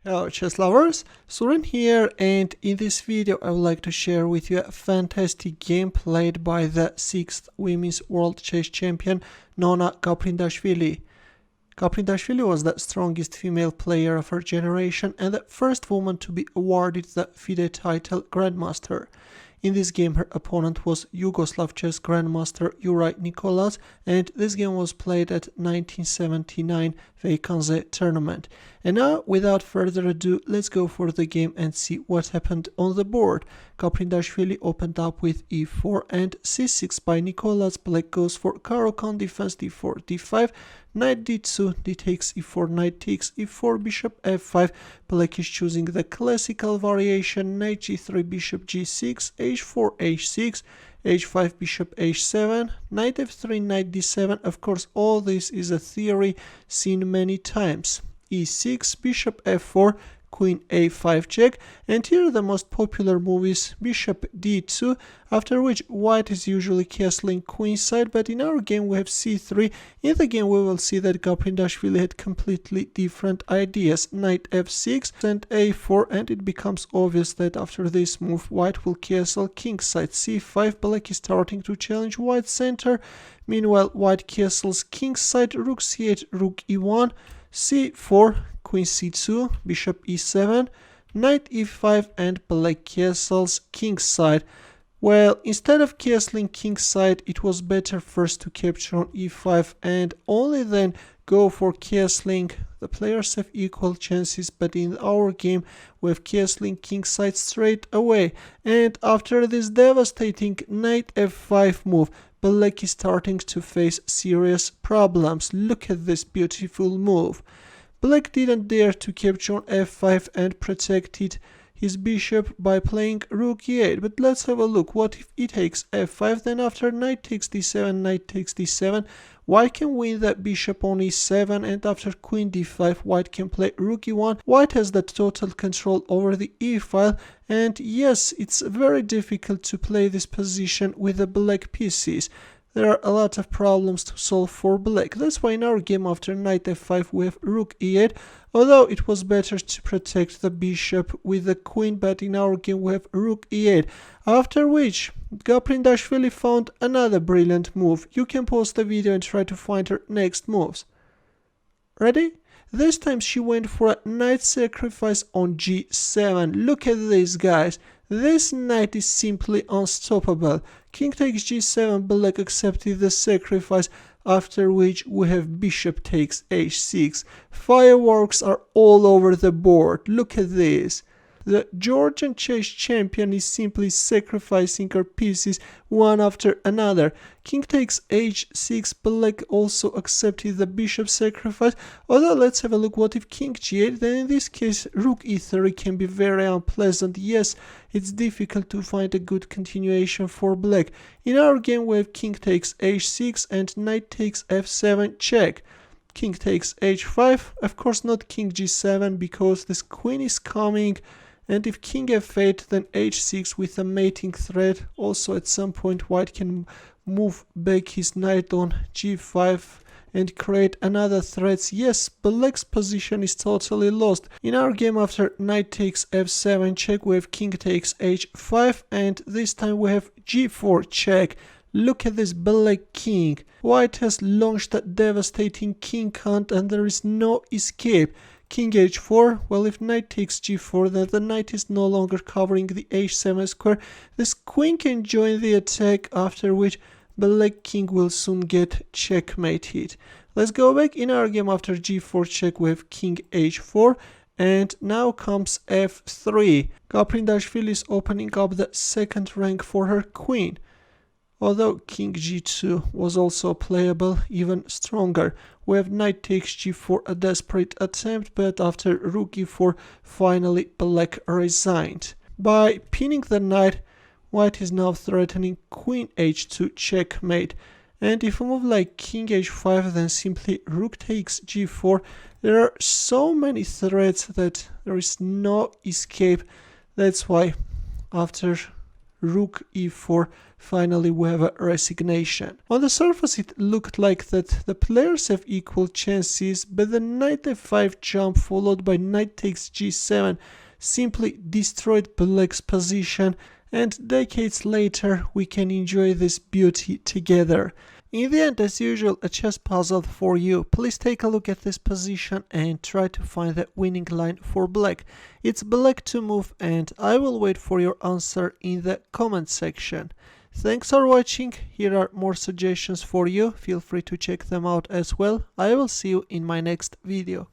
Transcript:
Hello chess lovers, Suren here, and in this video I would like to share with you a fantastic game played by the 6th Women's World Chess Champion Nona Gaprindashvili. Gaprindashvili was the strongest female player of her generation and the first woman to be awarded the FIDE title Grandmaster. In this game her opponent was Yugoslav chess Grandmaster Juraj Nikolac, and this game was played at 1979 Wijk tournament. And now, without further ado, let's go for the game and see what happened on the board. Gaprindashvili opened up with e4 and c6 by Nikolac. Black goes for Caro-Kann defense, d4, d5, knight d2, d takes e4, knight takes e4, bishop f5. Black is choosing the classical variation, knight g3, bishop g6, h4, h6, h5, bishop h7, knight f3, knight d7. Of course, all this is a theory seen many times. e6, bishop f4, queen a5 check, and here the most popular move is bishop d2, after which white is usually castling queenside, but in our game we have c3. In the game we will see that Gaprindashvili had completely different ideas, knight f6 and a4, and it becomes obvious that after this move white will castle kingside, c5. Black is starting to challenge white's center. Meanwhile white castles kingside, rook c8, rook e1, c4, queen c2, bishop e7, knight e5, and black castles kingside. Well, instead of castling kingside, it was better first to capture on e5 and only then go for castling. The players have equal chances, but in our game we have castling kingside straight away. And after this devastating knight f5 move, black is starting to face serious problems. Look at this beautiful move. Black didn't dare to capture on f5 and protected his bishop by playing rook e8, but let's have a look. What if he takes f5, then after knight takes d7, knight takes d7, white can win that bishop on e7, and after queen d5 white can play rook e1. White has the total control over the e file, and yes, it's very difficult to play this position with the black pieces. There are a lot of problems to solve for black. That's why in our game after knight f5 we have rook e8, although it was better to protect the bishop with the queen, but in our game we have rook e8. After which Gaprindashvili found another brilliant move. You can pause the video and try to find her next moves. Ready? This time she went for a knight sacrifice on g7. Look at this, guys. This knight is simply unstoppable. King takes g7, black accepted the sacrifice, after which we have bishop takes h6. Fireworks are all over the board. Look at this. The Georgian chess champion is simply sacrificing her pieces one after another. King takes h6, black also accepted the bishop sacrifice, although let's have a look. What if king g8? Then in this case rook e3 can be very unpleasant. Yes, it's difficult to find a good continuation for black. In our game we have king takes h6 and knight takes f7 check. King takes h5, of course not king g7 because this queen is coming. And if king f8, then h6 with a mating threat. Also at some point white can move back his knight on g5 and create another threat. Yes, black's position is totally lost. In our game after knight takes f7 check, we have king takes h5, and this time we have g4 check. Look at this black king. White has launched a devastating king hunt and there is no escape. King h4, well, if knight takes g4, then the knight is no longer covering the h7 square. This queen can join the attack, after which black king will soon get checkmated. Let's go back. In our game after g4 check we have king h4, and now comes f3. Gaprindashvili is opening up the second rank for her queen. Although king g2 was also playable, even stronger. We have knight takes g4, a desperate attempt, but after rook e4, finally black resigned. By pinning the knight, white is now threatening queen h2 checkmate. And if we move like king h5, then simply rook takes g4. There are so many threats that there is no escape. That's why after rook e4. Finally we have a resignation. On the surface it looked like that the players have equal chances, but the knight f5 jump followed by knight takes g7 simply destroyed black's position, and decades later we can enjoy this beauty together. In the end, as usual, a chess puzzle for you. Please take a look at this position and try to find the winning line for black. It's black to move, and I will wait for your answer in the comment section. Thanks for watching. Here are more suggestions for you. Feel free to check them out as well. I will see you in my next video.